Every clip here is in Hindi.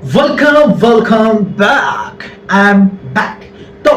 Welcome back. I am back. तो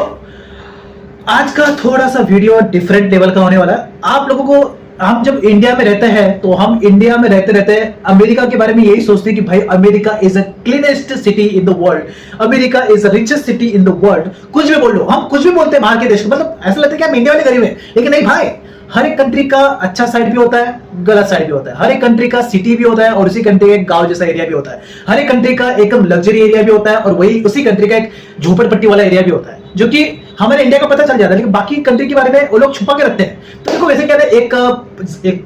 आज का थोड़ा सा वीडियो डिफरेंट लेवल का होने वाला है। आप लोगों को हम जब इंडिया में रहते हैं तो हम इंडिया में रहते रहते अमेरिका के बारे में यही सोचते हैं कि भाई America is a cleanest city in the world, America is the richest city in the world. कुछ भी बोल लो, हम कुछ भी बोलते हैं बाहर के देश को, मतलब ऐसा लगता है कि हम इंडिया वाले गरीब हैं, लेकिन नहीं भाई। हर एक कंट्री का अच्छा साइड भी होता है, गलत साइड भी होता है। हर एक कंट्री का सिटी भी होता है और उसी कंट्री का एक गांव जैसा एरिया भी होता है। हर एक कंट्री का एकदम लग्जरी एरिया भी होता है और वही उसी कंट्री का एक झोपड़पट्टी वाला एरिया भी होता है, जो कि हमारे इंडिया का पता चल जाता है, लेकिन बाकी कंट्री के बारे में वो लोग छुपा के रखते हैं। तो देखो, वैसे क्या है, एक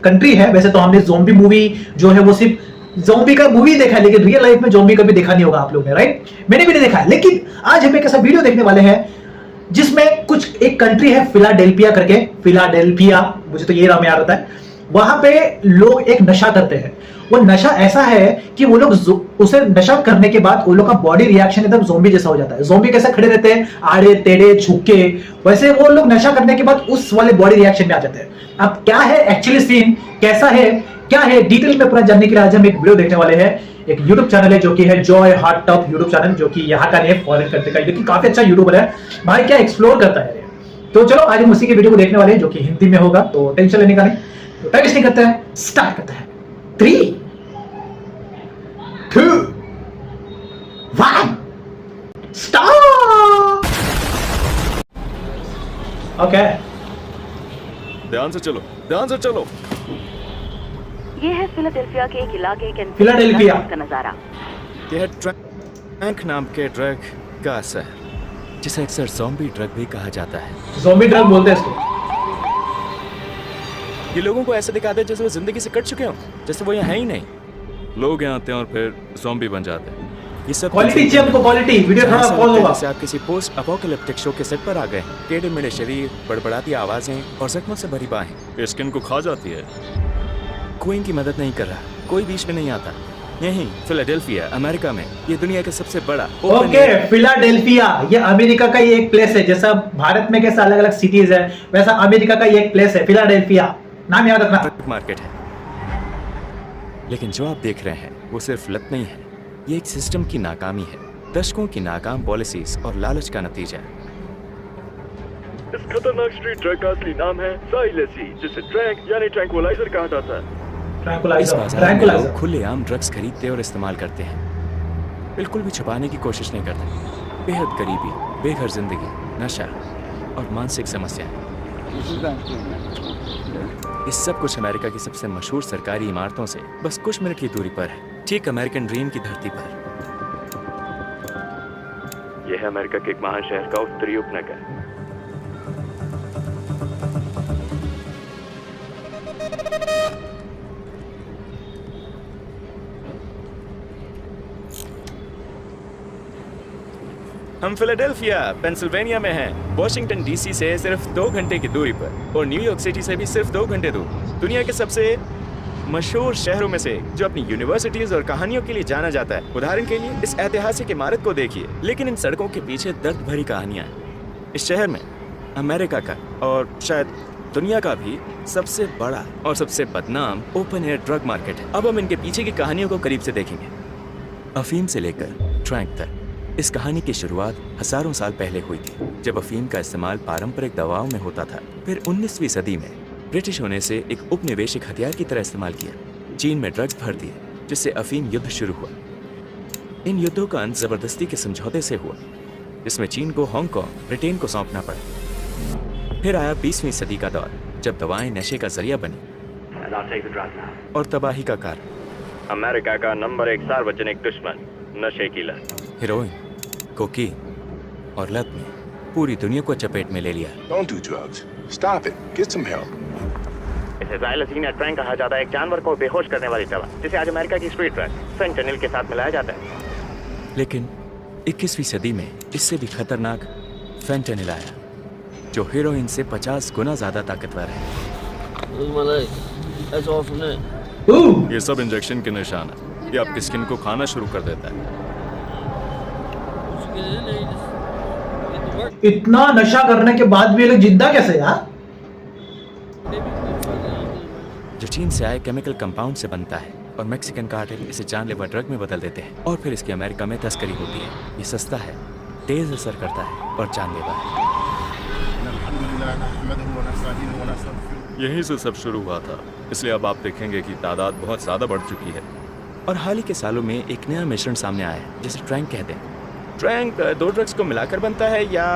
कंट्री है, वैसे तो हमने ज़ॉम्बी मूवी जो है वो सिर्फ ज़ॉम्बी का मूवी देखा है, लेकिन रियल लाइफ में ज़ॉम्बी कभी देखा नहीं होगा आप लोगों ने, राइट? मैंने भी नहीं देखा है। लेकिन आज हम एक ऐसा वीडियो देखने वाले हैं जिसमें कुछ एक कंट्री है फिलाडेल्फिया करके, फिलाडेल्फिया, मुझे तो ये नाम याद आता है। वहां पे लोग एक नशा करते हैं। वो नशा ऐसा है कि वो लोग उसे नशा करने के बाद वो लोग का बॉडी रिएक्शन एकदम ज़ॉम्बी जैसा हो जाता है। ज़ॉम्बी कैसे खड़े रहते हैं, आड़े टेढ़े झुके, वैसे वो लोग नशा करने के बाद उस वाले बॉडी रिएक्शन में आ जाते हैं। अब क्या है एक्चुअली सीन, कैसा है, क्या है, डिटेल में पूरा जानने के लिए आज हम एक वीडियो देखने वाले हैं। एक YouTube चैनल है जो कि है Joy hot top YouTube channel, जो कि यहाँ का नहीं है, फॉरेन कंट्री का, लेकिन काफी अच्छा यूट्यूबर है भाई, क्या एक्सप्लोर करता है। तो चलो आज हम उसी के वीडियो को देखने वाले हैं जो कि हिंदी में होगा, तो टेंशन लेने का नहीं। तो टाइम वेस्ट नहीं करते हैं, स्टार्ट करते हैं। 3 2 1 स्टार्ट। ओके, ध्यान से चलो, ध्यान से चलो। ये है फिलाडेल्फिया के एक इलाके के फिलाडेल्फिया का नजारा। यह है ट्रैंक नाम के ड्रग का असर, जिसे अक्सर ज़ॉम्बी ड्रग भी कहा जाता है। ज़ॉम्बी ड्रग बोलते हैं इसको। ये लोगों को ऐसे दिखाते हैं जैसे वो जिंदगी से कट चुके हों, जैसे वो यहाँ है ही नहीं। लोग यहाँ आते हैं और फिर ज़ॉम्बी बन जाते हैं। ये सब क्वालिटी चाहिए हमको, क्वालिटी वीडियो थोड़ा पॉज होगा। जैसे आप किसी पोस्ट अपोकैलिप्टिक शो के सेट पर आ गए। टेढ़े मेढ़े शरीर, बड़बड़ाती आवाजें और जख्मों से भरी बाहें स्किन को खा जाती है। कोई इनकी मदद नहीं कर रहा, कोई बीच में नहीं आता। यहीं फिलाडेल्फिया अमेरिका में ये दुनिया का सबसे बड़ा ओके, फिलाडेल्फिया ये अमेरिका का ही एक प्लेस है। जैसा भारत में कैसे अलग अलग सिटीज है, वैसा अमेरिका का ही एक प्लेस है फिलाडेल्फिया, नाम याद रखना। मार्केट है, लेकिन जो आप देख रहे हैं वो सिर्फ लत नहीं है, ये एक सिस्टम की नाकामी है, दशकों की नाकाम पॉलिसीज और लालच का नतीजा है। इस खतरनाक स्ट्रीट ड्रग का असली नाम है साइलेसी, जिसे ट्रैंक यानी ट्रैंकुलाइजर कहा जाता है। इस बाजार में लोग खुलेआम ड्रग्स खरीदते और इस्तेमाल करते हैं, बिल्कुल भी छुपाने की कोशिश नहीं करते। बेहद गरीबी, बेघर जिंदगी, नशा और मानसिक समस्याएं, इस सब कुछ अमेरिका की सबसे मशहूर सरकारी इमारतों से बस कुछ मिनट की दूरी पर है, ठीक अमेरिकन ड्रीम की धरती पर। यह है अमेरिका के एक महान शहर का उत्तरी उपनगर। हम फिलाडेल्फिया पेंसिल्वेनिया में हैं, वॉशिंगटन डीसी से सिर्फ 2 घंटे की दूरी पर और न्यूयॉर्क सिटी से भी सिर्फ 2 घंटे दूर। दुनिया के सबसे मशहूर शहरों में से, जो अपनी यूनिवर्सिटीज और कहानियों के लिए जाना जाता है। उदाहरण के लिए इस ऐतिहासिक इमारत को देखिए, लेकिन इन सड़कों के पीछे दर्द भरी कहानियां हैं। इस शहर में अमेरिका का और शायद दुनिया का भी सबसे बड़ा और सबसे बदनाम ओपन एयर ड्रग मार्केट है। अब हम इनके पीछे की कहानियों को करीब से देखेंगे, अफीम से लेकर ट्रैंक तक। इस कहानी की शुरुआत हजारों साल पहले हुई थी, जब अफीम का इस्तेमाल पारंपरिक दवाओं में होता था। फिर 19वीं सदी में ब्रिटिश होने से एक उपनिवेशिक हथियार की तरह इस्तेमाल किया। चीन में ड्रग्स भर दिए, जिससे अफीम युद्ध शुरू हुआ। इन युद्धों का अंत जबरदस्ती के समझौते से हुआ, जिसमें चीन को हांगकांग ब्रिटेन को सौंपना पड़ा। फिर आया 20वीं सदी का दौर, जब दवाएं नशे का जरिया बनी और तबाही का कारण। अमेरिका का नंबर 1 सार्वजनिक दुश्मन नशे की लत, हेरोइन, कोकीन और लत ने पूरी दुनिया को चपेट में ले लिया। Don't do drugs. Stop it. Get some help. इसे साइलेसीन या ट्रैंक कहा जाता है, एक जानवर को बेहोश करने वाली दवा, जिसे आज अमेरिका की स्ट्रीट ड्रग फेंटेनिल के साथ मिलाया जाता है। लेकिन 21वीं सदी में इससे भी खतरनाक फेंटेनिल आया, जो हेरोइन से 50 गुना ज्यादा ताकतवर है। ये सब इंजेक्शन के निशान है, ये आपकी स्किन को खाना शुरू कर देता है। इतना नशा करने के बाद भी ये लोग जिंदा कैसे यार? जो चीन से आए केमिकल कंपाउंड से बनता है, और मैक्सिकन कार्टेल इसे जानलेवा ड्रग में बदल देते हैं और फिर इसकी अमेरिका में तस्करी होती है। ये सस्ता है, तेज असर करता है और जानलेवा है। यहीं से सब शुरू हुआ था, इसलिए अब आप देखेंगे कि तादाद बहुत ज़्यादा बढ़ चुकी है और हाल ही के सालों में एक नया मिश्रण सामने आया है जिसे ट्रैंक कहते हैं। ट्रैंक दो ड्रग्स को मिलाकर बनता है या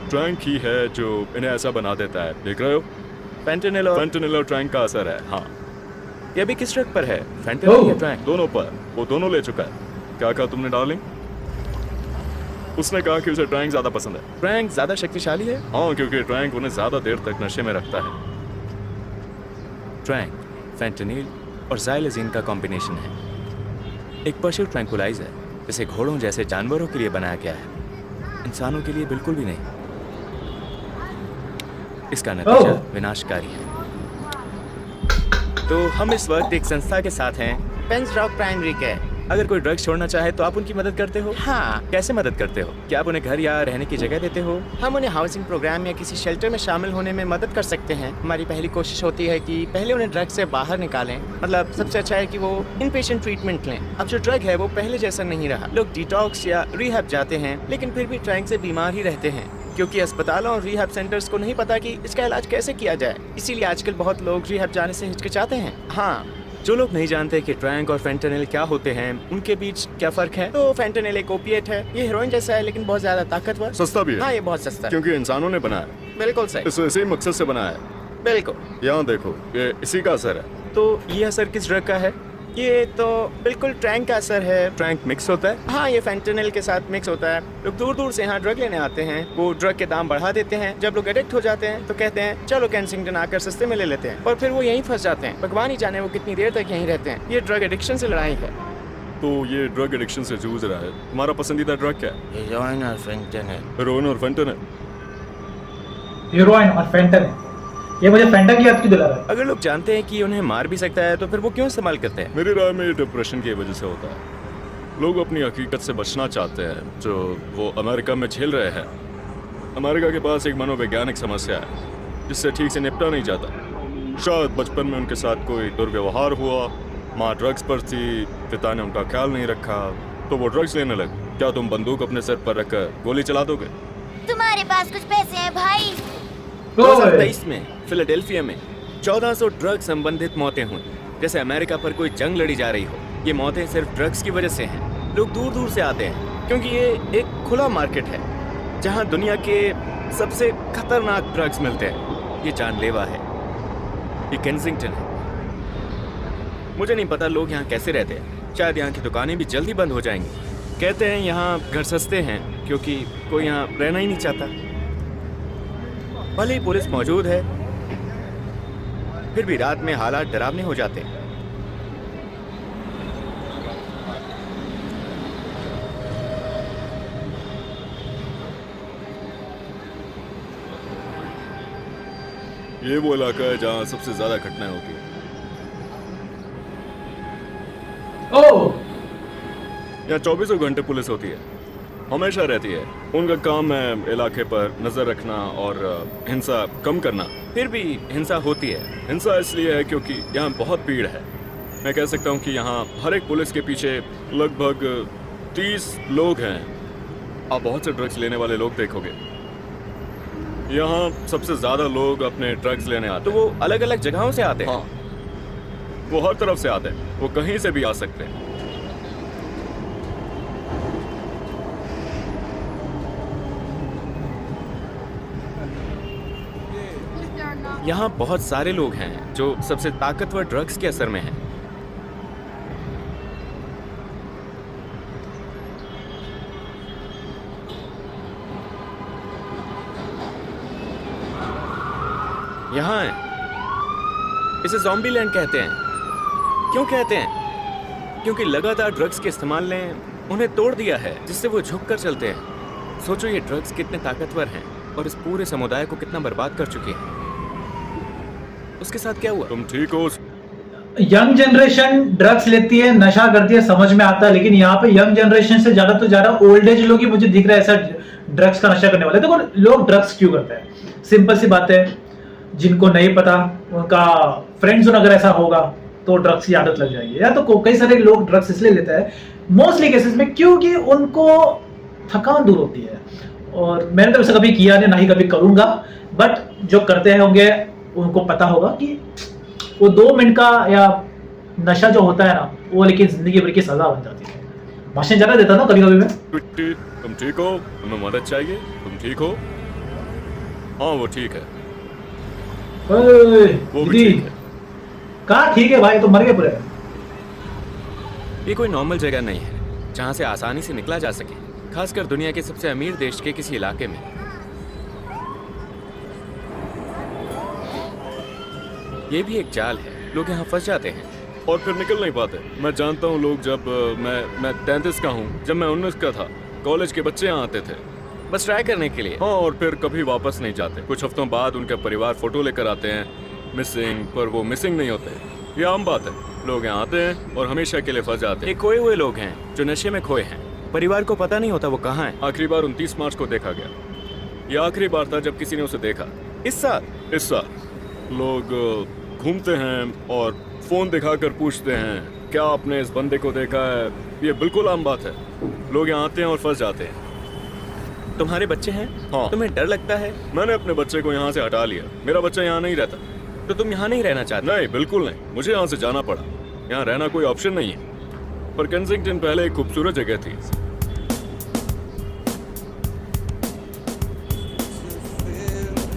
ट्रैंक ही है जो इन्हें ऐसा बना देता है। देख रहे हो, फेंटेनिल और ट्रैंक का असर है। हाँ, ये भी किस ड्रग पर है, फेंटेनिल या ट्रैंक? दोनों पर। वो दोनों ले चुका है। क्या कहा तुमने डार्लिंग? उसने कहा कि उसे ट्रैंक ज्यादा पसंद है। ट्रैंक ज्यादा शक्तिशाली है? हाँ, क्योंकि ट्रैंक उन्हें ज्यादा देर तक नशे में रखता है। ट्रैंक फेंटेनिल और ज़ाइलोज़िन का कॉम्बिनेशन है, एक पशु ट्रैंकुलाइजर जिसे घोड़ों जैसे जानवरों के लिए बनाया गया है, इंसानों के लिए बिल्कुल भी नहीं। इसका नतीजा विनाशकारी है। तो हम इस वक्त एक संस्था के साथ हैं, पेंस रॉक प्राइमरी केयर। अगर कोई ड्रग्स छोड़ना चाहे तो आप उनकी मदद करते हो? हाँ। कैसे मदद करते हो? क्या आप उन्हें घर या रहने की जगह देते हो? हम उन्हें हाउसिंग प्रोग्राम या किसी शेल्टर में शामिल होने में मदद कर सकते हैं। हमारी पहली कोशिश होती है कि पहले उन्हें ड्रग से बाहर निकालें। मतलब सबसे अच्छा है कि वो इन पेशेंट ट्रीटमेंट लें। अब जो ड्रग है वो पहले जैसा नहीं रहा। लोग डिटॉक्स या रिहैब जाते हैं लेकिन फिर भी ट्रैंक से बीमार ही रहते हैं क्योंकि अस्पतालों और रिहैब सेंटर्स को नहीं पता कि इसका इलाज कैसे किया जाए। इसीलिए आजकल बहुत लोग रिहैब जाने से हिचकिचाते हैं। हाँ, जो लोग नहीं जानते कि ट्रैंक और फेंटेनिल क्या होते हैं, उनके बीच क्या फर्क है? तो फेंटेनिल एक ओपिएट है। ये हेरोइन जैसा है लेकिन बहुत ज्यादा ताकतवर। सस्ता भी है। हाँ, ये बहुत सस्ता है क्योंकि इंसानों ने बनाया। बिल्कुल सही। इसे इसी मकसद से बनाया है। बिल्कुल। यहाँ देखो, ये इसी का असर है। तो ये असर किस ड्रग का है? ये तो बिल्कुल ट्रैंक का असर है। ट्रैंक मिक्स होता है? हाँ, ये फेंटेनिल के साथ मिक्स होता है। लोग दूर दूर से यहाँ ड्रग लेने आते हैं। वो ड्रग के दाम बढ़ा देते हैं। जब लोग एडिक्ट हो जाते हैं तो कहते हैं चलो केंसिंगटन आकर सस्ते में ले लेते हैं, और फिर वो यहीं फंस जाते हैं। भगवान ही जाने वो कितनी देर तक यहीं रहते हैं। ये ड्रग एडिक्शन से लड़ाई है। तो ये ड्रग एडिक्शन से जूझ रहा है। तुम्हारा पसंदीदा ड्रग क्या है? हेरोइन और फेंटेनिल। हेरोइन और फेंटेनिल। हीरोइन और फेंटेनिल, ये मुझे फेंटा की याद क्यों दिला रहा है? अगर लोग जानते हैं कि उन्हें मार भी सकता है तो फिर वो क्यों इस्तेमाल करते हैं? मेरी राय में ये डिप्रेशन की वजह से होता है। लोग अपनी हकीकत से बचना चाहते हैं जो वो अमेरिका में झेल रहे हैं। अमेरिका के पास एक मनोवैज्ञानिक समस्या है जिससे ठीक से निपटा नहीं जाता। शायद बचपन में उनके साथ कोई दुर्व्यवहार हुआ, माँ ड्रग्स पर थी, पिता ने उनका ख्याल नहीं रखा तो वो ड्रग्स लेने लगे। क्या तुम बंदूक अपने सर पर रखकर गोली चला दोगे? तुम्हारे पास कुछ पैसे हैं भाई? 2023 में फिलाडेल्फिया में 1400 ड्रग संबंधित मौतें हुई, जैसे अमेरिका पर कोई जंग लड़ी जा रही हो। ये मौतें सिर्फ ड्रग्स की वजह से हैं। लोग दूर दूर से आते हैं क्योंकि ये एक खुला मार्केट है जहां दुनिया के सबसे खतरनाक ड्रग्स मिलते हैं। ये जानलेवा है। ये केंसिंगटन है। मुझे नहीं पता लोग यहाँ कैसे रहते हैं। शायद यहाँ की दुकानें भी जल्दी बंद हो जाएंगी। कहते हैं यहाँ घर सस्ते हैं क्योंकि कोई यहाँ रहना ही नहीं चाहता। भले ही पुलिस मौजूद है फिर भी रात में हालात डरावने हो जाते हैं। ये वो इलाका है जहाँ सबसे ज्यादा घटनाएं होती है। ओह, यहाँ 24 घंटे पुलिस होती है, हमेशा रहती है। उनका काम है इलाके पर नजर रखना और हिंसा कम करना। फिर भी हिंसा होती है। हिंसा इसलिए है क्योंकि यहाँ बहुत भीड़ है। मैं कह सकता हूँ कि यहाँ हर एक पुलिस के पीछे लगभग 30 लोग हैं। आप बहुत से ड्रग्स लेने वाले लोग देखोगे। यहाँ सबसे ज्यादा लोग अपने ड्रग्स लेने आते हैं। तो वो अलग अलग जगहों से आते हैं। हाँ, वो हर तरफ से आते हैं। वो कहीं से भी आ सकते हैं। यहाँ बहुत सारे लोग हैं जो सबसे ताकतवर ड्रग्स के असर में हैं। यहाँ है। इसे ज़ॉम्बी लैंड कहते हैं। क्यों कहते हैं? क्योंकि लगातार ड्रग्स के इस्तेमाल ने उन्हें तोड़ दिया है, जिससे वो झुक कर चलते हैं। सोचो ये ड्रग्स कितने ताकतवर हैं और इस पूरे समुदाय को कितना बर्बाद कर चुके हैं। उसके साथ क्या हुआ? तुम ठीक हो? यंग जनरेशन ड्रग्स लेती है, नशा करती है, समझ में आता है, लेकिन यहाँ पे यंग जनरेशन से ज्यादा तो ज्यादा ओल्ड एज लोग ही मुझे दिख रहा है ऐसा ड्रग्स का नशा करने वाले। देखो लोग ड्रग्स क्यों करते हैं, सिंपल सी बात है। जिनको नहीं पता, उनका फ्रेंड जोन अगर ऐसा होगा तो ड्रग्स की आदत लग जाएगी, या तो कई सारे लोग ड्रग्स इसलिए लेते हैं मोस्टली केसेस में क्योंकि उनको थकान दूर होती है। और मैंने तो ऐसा कभी किया नहीं, ना ही कभी करूंगा, बट जो करते हैं होंगे उनको पता होगा कि वो 2 मिनट का या नशा जो होता है ना, वो लेकिन जिंदगी भर की सजा बन जाती है। भाषण ज्यादा देता ना कभी कभी मैं। तुम ठीक हो? तुम्हें मदद चाहिए? तुम ठीक हो? हाँ वो ठीक है, वो भी ठीक है। कहाँ ठीक है भाई, तो मर गए पूरे। ये कोई नॉर्मल जगह नहीं है जहाँ से आसानी से निकला जा सके, खासकर दुनिया के सबसे अमीर देश के किसी इलाके में। ये भी एक जाल है, लोग यहाँ फंस जाते हैं और फिर निकल नहीं पाते। मैं जानता हूँ लोग, जब मैं 33 का हूँ, जब मैं 19 का था, कॉलेज के बच्चे यहाँ आते थे बस ट्राई करने के लिए। हाँ, और फिर कभी वापस नहीं जाते। कुछ हफ्तों बाद उनके परिवार फोटो लेकर आते हैं मिसिंग, पर वो मिसिंग नहीं होते। ये आम बात है, लोग यहाँ आते हैं और हमेशा के लिए फंस जाते हैं। ये खोए हुए लोग हैं जो नशे में खोए हैं, परिवार को पता नहीं होता वो कहाँ है। आखिरी बार 29 मार्च को देखा गया। ये आखिरी बार था जब किसी ने उसे देखा। इस साल लोग घूमते हैं और फोन दिखाकर पूछते हैं क्या आपने इस बंदे को देखा है। ये बिल्कुल आम बात है, लोग यहाँ आते हैं और फंस जाते हैं। तुम्हारे बच्चे हैं? हाँ। तुम्हें डर लगता है? मैंने अपने बच्चे को यहाँ से हटा लिया। मेरा बच्चा यहाँ नहीं रहता। तो तुम यहाँ नहीं रहना चाहते? नहीं, बिल्कुल नहीं। मुझे यहाँ से जाना पड़ा। यहाँ रहना कोई ऑप्शन नहीं है। पर केंसिंगटन पहले एक खूबसूरत जगह थी।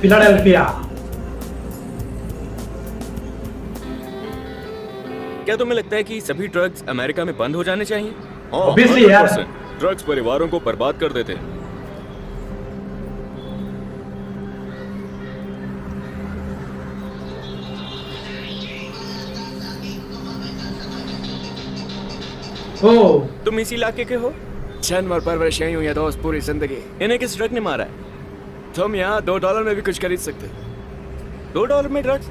फिलाडेल्फिया। क्या तुम्हें लगता है कि सभी ड्रग्स अमेरिका में बंद हो जाने चाहिए? Obviously यार। ड्रग्स परिवारों को बर्बाद कर देते हैं। ओह, तुम इसी इलाके के हो? जन्म और परवरिश यहीं हुई है दोस्त, पूरी जिंदगी। इन्हें किस ड्रग ने मारा है? तुम यहाँ $2 में भी कुछ खरीद सकते हो। $2 में ड्रग्स?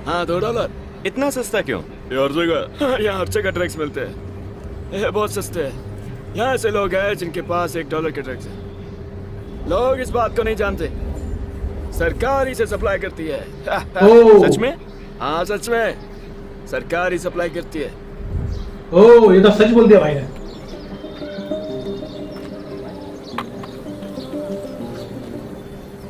हाँ, $2। इतना सस्ता क्यों? ये हर जगह, यहाँ हर जगह ड्रग्स मिलते हैं। ये बहुत सस्ते हैं। यहाँ ऐसे लोग हैं जिनके पास $1 के ड्रग्स हैं। लोग इस बात को नहीं जानते, सरकार ही से सप्लाई करती है। सच में? हाँ सच में, सरकार ही सप्लाई करती है। ओह, ये तो सच बोल दिया भाई ने।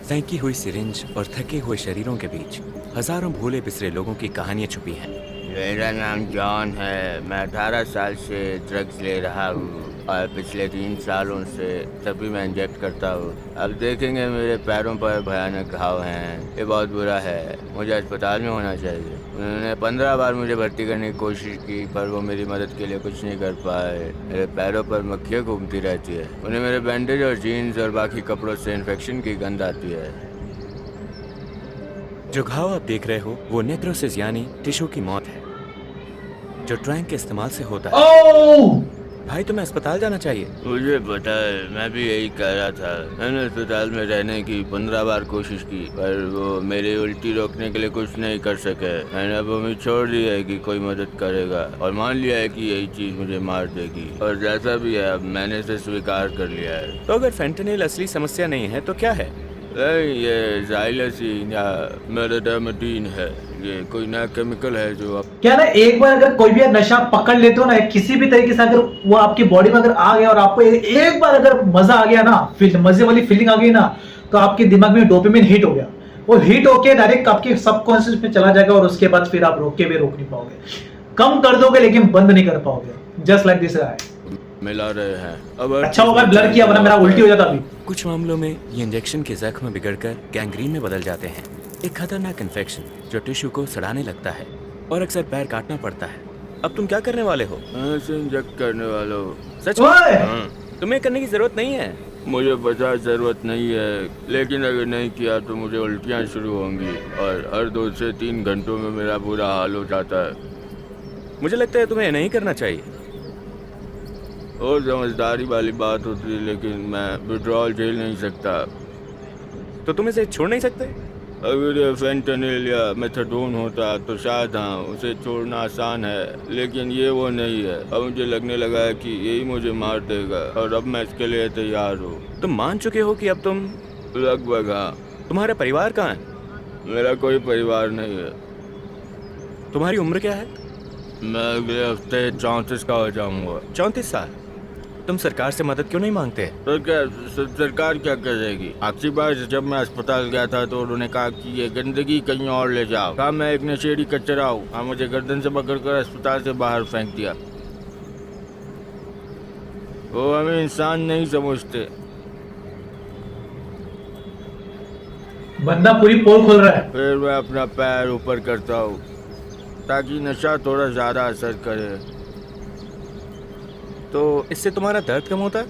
फेंकी हुई सिरिंज और थके हुए शरीरों के बीच हजारों भूले बिसरे लोगों की कहानियां छुपी हैं। मेरा नाम जॉन है। मैं 18 साल से ड्रग्स ले रहा हूँ और पिछले 3 सालों से सभी मैं इंजेक्ट करता हूँ। अब देखेंगे मेरे पैरों पर भयानक घाव हैं। ये बहुत बुरा है, मुझे अस्पताल में होना चाहिए। उन्होंने 15 बार मुझे भर्ती करने की कोशिश की, पर वो मेरी मदद के लिए कुछ नहीं कर पाए। मेरे पैरों पर मक्खियाँ घूमती रहती है। उन्हें मेरे बैंडेज और जीन्स और बाकी कपड़ों से इन्फेक्शन की गंध आती है। जो घाव आप देख रहे हो वो नेक्रोसिस यानी टिश्यू की मौत है, जो ट्रैंक के इस्तेमाल से होता है। ओह भाई, तुम्हें अस्पताल जाना चाहिए। मुझे पता है, मैं भी यही कह रहा था। मैंने अस्पताल में रहने की 15 बार कोशिश की, पर वो मेरी उल्टी रोकने के लिए कुछ नहीं कर सके। मैंने अब उम्मीद छोड़ दी है कि कोई मदद करेगा और मान लिया है कि यही चीज मुझे मार देगी। और जैसा भी है, अब मैंने इसे स्वीकार कर लिया है। तो अगर फेंटेनिल असली समस्या नहीं है तो क्या है? ये ज़ाइलसिन या मेटाडर्माटीन है। ये कोई नया केमिकल है जो आप क्या ना, एक बार अगर कोई भी नशा पकड़ लेते हो ना, किसी भी तरीके से अगर वो आपकी बॉडी में अगर आ गया और आपको एक बार अगर मजा आ गया ना, मजे वाली फीलिंग आ गई ना, तो आपके दिमाग में डोपामिन हिट हो गया। वो हिट होके डायरेक्ट आपके सबकॉन्शियस में चला जाएगा और उसके बाद फिर आप रोक नहीं पाओगे। कम कर दोगे लेकिन बंद नहीं कर पाओगे। Just like this guy. मिला रहे हैं। अब अच्छा होगा ब्लर किया, वरना मेरा उल्टी हो जाता अभी। कुछ मामलों में ये इंजेक्शन के जख्म बिगड़कर गैंग्रीन में बदल जाते हैं, एक खतरनाक इन्फेक्शन जो टिश्यू को सड़ाने लगता है और अक्सर पैर काटना पड़ता है। अब तुम क्या करने वाले हो? ऐसे इंजेक्ट करने वालों। सच में? ओए! तुम्हें करने की जरूरत नहीं है। मुझे पता जरूरत नहीं है, लेकिन अगर नहीं किया तो मुझे उल्टियाँ शुरू होंगी और हर 2 से 3 घंटों में मेरा बुरा हाल हो जाता है। मुझे लगता है तुम्हें नहीं करना चाहिए। और समझदारी वाली बात होती है, लेकिन मैं विड्रॉल झेल नहीं सकता। तो तुम इसे छोड़ नहीं सकते? अगर ये फेंटेनिल या मेथाडोन होता तो शायद हाँ, उसे छोड़ना आसान है, लेकिन ये वो नहीं है। अब मुझे लगने लगा है कि यही मुझे मार देगा और अब मैं इसके लिए तैयार हूँ। तुम मान चुके हो कि अब तुम? लगभग हाँ। तुम्हारा परिवार कहाँ है? मेरा कोई परिवार नहीं है। तुम्हारी उम्र क्या है? मैं अगले हफ्ते 34 का हो जाऊंगा। 34 साल? तुम सरकार से मदद क्यों नहीं मांगते? तो क्या सरकार क्या करेगी? आखिरी बार जब मैं अस्पताल गया था तो उन्होंने कहा कि ये गंदगी कहीं और ले जाओ। कहा मैं एक नशेड़ी कचरा हूँ। हाँ, मुझे गर्दन से पकड़कर अस्पताल से बाहर फेंक दिया। वो हमें इंसान नहीं समझते। बंदा पूरी पोल खोल रहा है। फिर मैं अपना पैर ऊपर करता हूँ ताकि नशा थोड़ा ज़्यादा असर करे। तो इससे तुम्हारा दर्द कम होता है?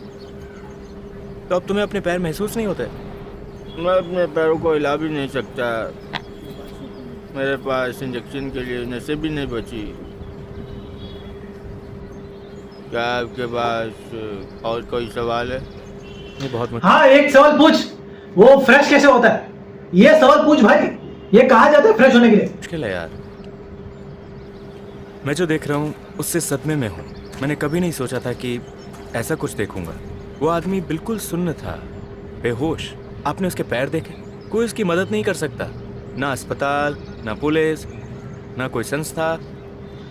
तो अब तुम्हें अपने पैर महसूस नहीं होते? मैं अपने पैरों को हिला भी नहीं सकता। मेरे पास इंजेक्शन के लिए नसें भी नहीं बची। क्या आपके पास और कोई सवाल है? ये बहुत हाँ, एक सवाल पूछ, वो फ्रेश कैसे होता है? ये सवाल पूछ भाई, ये कहा जाता है फ्रेश होने के लिए? मुश्किल है यार। मैं जो देख रहा हूँ उससे सदमे में हूँ। मैंने कभी नहीं सोचा था कि ऐसा कुछ देखूंगा। वो आदमी बिल्कुल सुन्न था, बेहोश। आपने उसके पैर देखे? कोई उसकी मदद नहीं कर सकता, ना अस्पताल, ना पुलिस, ना कोई संस्था।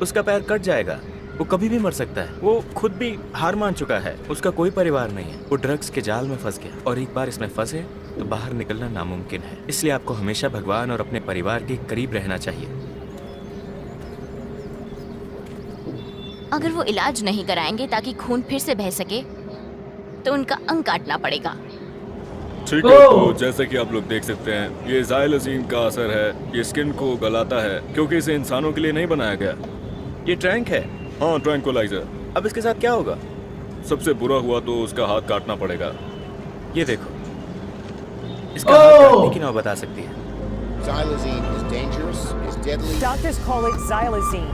उसका पैर कट जाएगा, वो कभी भी मर सकता है। वो खुद भी हार मान चुका है, उसका कोई परिवार नहीं है। वो ड्रग्स के जाल में फंस गया और एक बार इसमें फंसे तो बाहर निकलना नामुमकिन है। इसलिए आपको हमेशा भगवान और अपने परिवार के करीब रहना चाहिए। अगर वो इलाज नहीं कराएंगे ताकि खून फिर से बह सके तो उनका अंग काटना पड़ेगा। ठीक है, तो जैसे कि आप लोग देख सकते हैं ये ज़ाइलोसीन का असर है। ये स्किन को गलाता है क्योंकि इसे इंसानों के लिए नहीं बनाया गया। ये ट्रैंक है? हाँ, ट्रैंकुलाइजर। अब इसके साथ क्या होगा? सबसे बुरा हुआ तो उसका हाथ काटना पड़ेगा। ये देखो, इसका हाथ काटने की नौबत आ सकती है। Xylazine is dangerous, is deadly. Doctors call it xylazine.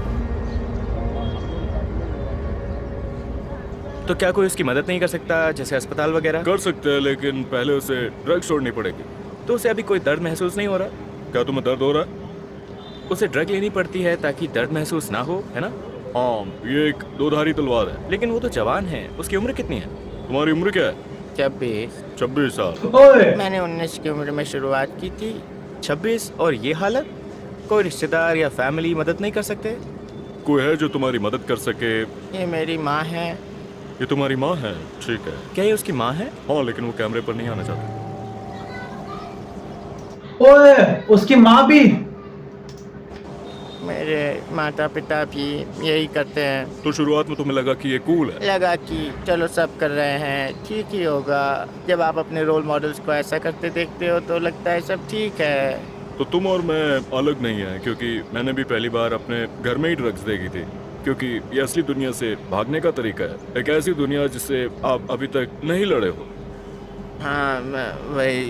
तो क्या कोई उसकी मदद नहीं कर सकता, जैसे अस्पताल वगैरह? कर सकते हैं, लेकिन पहले उसे ड्रग छोड़नी पड़ेगी। तो उसे अभी कोई दर्द महसूस नहीं हो रहा? क्या तुम्हें दर्द हो रहा है? उसे ड्रग लेनी पड़ती है ताकि दर्द महसूस ना हो, है ना? हाँ, ये एक दोधारी तलवार है। लेकिन वो तो जवान है, उसकी उम्र कितनी है? तुम्हारी उम्र क्या है? 26 साल। मैंने 19 की उम्र में शुरुआत की थी। 26 और ये हालत? कोई रिश्तेदार या फैमिली मदद नहीं कर सकते? कोई है जो तुम्हारी मदद कर सके? ये मेरी माँ है। ये तुम्हारी माँ है? ठीक है। क्या ये उसकी माँ है? हाँ, लेकिन वो कैमरे पर नहीं आना चाहती। ओए, उसकी माँ भी? मेरे माता पिता भी यही करते हैं। तो शुरुआत में तुम्हें लगा कि ये कूल है? लगा कि चलो सब कर रहे हैं, ठीक ही होगा। जब आप अपने रोल मॉडल्स को ऐसा करते देखते हो तो लगता है सब ठीक है। तो तुम और मैं अलग नहीं है, क्योंकि मैंने भी पहली बार अपने घर में ही ड्रग्स देखी थी। क्योंकि ये असली दुनिया से भागने का तरीका है, एक ऐसी दुनिया जिससे आप अभी तक नहीं लड़े हो। हाँ, वही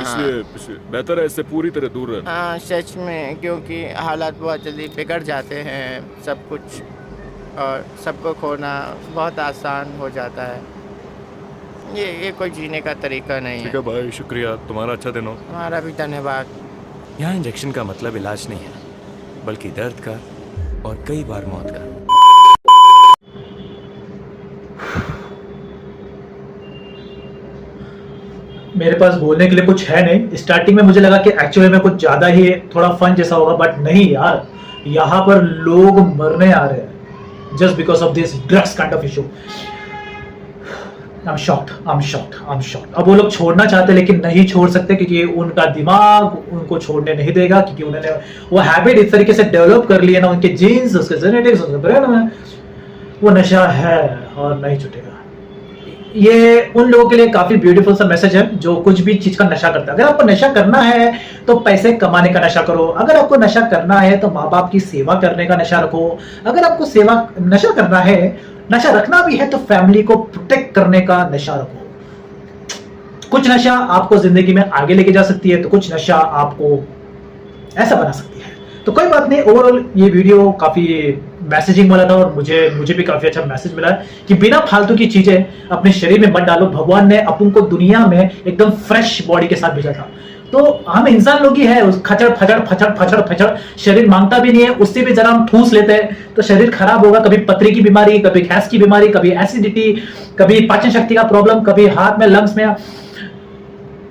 इसलिए बेहतर है इससे पूरी तरह दूर रहना। हाँ, सच में, क्योंकि हालात बहुत जल्दी बिगड़ जाते हैं। सब कुछ और सबको खोना बहुत आसान हो जाता है। ये कोई जीने का तरीका नहीं है। ठीक है भाई, शुक्रिया। तुम्हारा अच्छा दिन हो। हमारा भी धन्यवाद। यहाँ इंजेक्शन का मतलब इलाज नहीं है, बल्कि दर्द का और कई बार मौत का। मेरे पास बोलने के लिए कुछ है नहीं। स्टार्टिंग में मुझे लगा कि एक्चुअली में कुछ ज्यादा ही थोड़ा फन जैसा होगा, बट नहीं यार, यहाँ पर लोग मरने आ रहे हैं just because of this drugs kind of issue. I'm shocked. अब वो लोग छोड़ना चाहते लेकिन नहीं छोड़ सकते क्योंकि उनका दिमाग उनको छोड़ने नहीं देगा, क्योंकि उन्होंने वो हैबिट इस तरीके से डेवलप कर लिया ना, उनके जीन्स, उसके जेनेटिक्स, उसके ब्रेन में वो नशा है और नहीं छूटेगा। ये उन लोगों के लिए काफी ब्यूटीफुल सा मैसेज है जो कुछ भी चीज का नशा करता है। अगर आपको नशा करना है तो पैसे कमाने का नशा करो। अगर आपको नशा करना है तो माँ बाप की सेवा करने का नशा रखो। अगर आपको नशा करना है, नशा रखना भी है, तो फैमिली को प्रोटेक्ट करने का नशा रखो। कुछ नशा आपको जिंदगी में आगे लेके जा सकती है, तो कुछ नशा आपको ऐसा बना सकती है। तो कोई बात नहीं, ओवरऑल ये वीडियो काफी मैसेजिंग वाला था और मुझे भी काफी अच्छा मैसेज मिला है कि बिना फालतू की चीजें अपने शरीर में मत डालो। भगवान ने अपन को दुनिया में एकदम फ्रेश बॉडी के साथ भेजा था, तो हम इंसान लोग ही है, उस खचड़ फचड़ शरीर मांगता भी नहीं है, उससे भी जरा हम ठूस लेते हैं तो शरीर खराब होगा। कभी पथरी की बीमारी, कभी गैस की बीमारी, कभी एसिडिटी, कभी पाचन शक्ति का प्रॉब्लम, कभी हाथ में, लंग्स में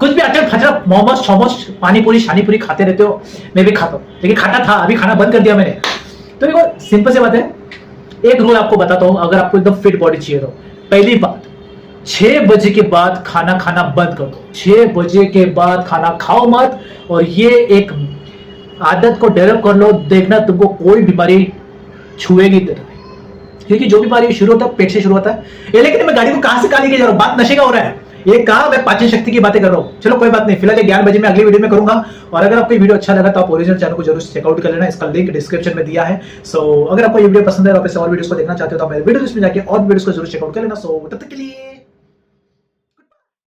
कुछ भी अचड़ फचड़, मोमोस, पानी पूरी, शानी पूरी खाते रहते हो। मैं भी खाता हूँ, लेकिन खाता था, अभी खाना बंद कर दिया मैंने। तो देखो सिंपल सी बात है, एक रूल आपको बताता हूं, अगर आपको एकदम फिट बॉडी चाहिए तो पहली बात 6 बजे के बाद खाना खाना बंद कर दो। 6 बजे के बाद खाना खाओ मत, और ये एक आदत को डेवलप कर लो, देखना तुमको कोई बीमारी छुएगी नहीं, क्योंकि जो बीमारी शुरू होता है पेट से शुरू होता है। ये लेकिन मैं गाड़ी को कहां से काली के जा रहा हूं, बात नशे का हो रहा है, ये कहा मैं पाचन शक्ति की बातें कर रहा हूं। चलो कोई बात नहीं, फिलहाल 11 बजे मैं अगली वीडियो में करूंगा। और अगर आपको ये वीडियो अच्छा लगा तो आप ओरिजिनल चैनल को जरूर चेकआउट कर लेना, इसका लिंक डिस्क्रिप्शन में दिया है। सो अगर आपको ये वीडियो पसंद है और आप इसे और वीडियोस को देखना चाहते हो तो आप मेरे वीडियो लिस्ट में जाके और वीडियोस को जरूर चेकआउट कर लेना। सो तब तक के लिए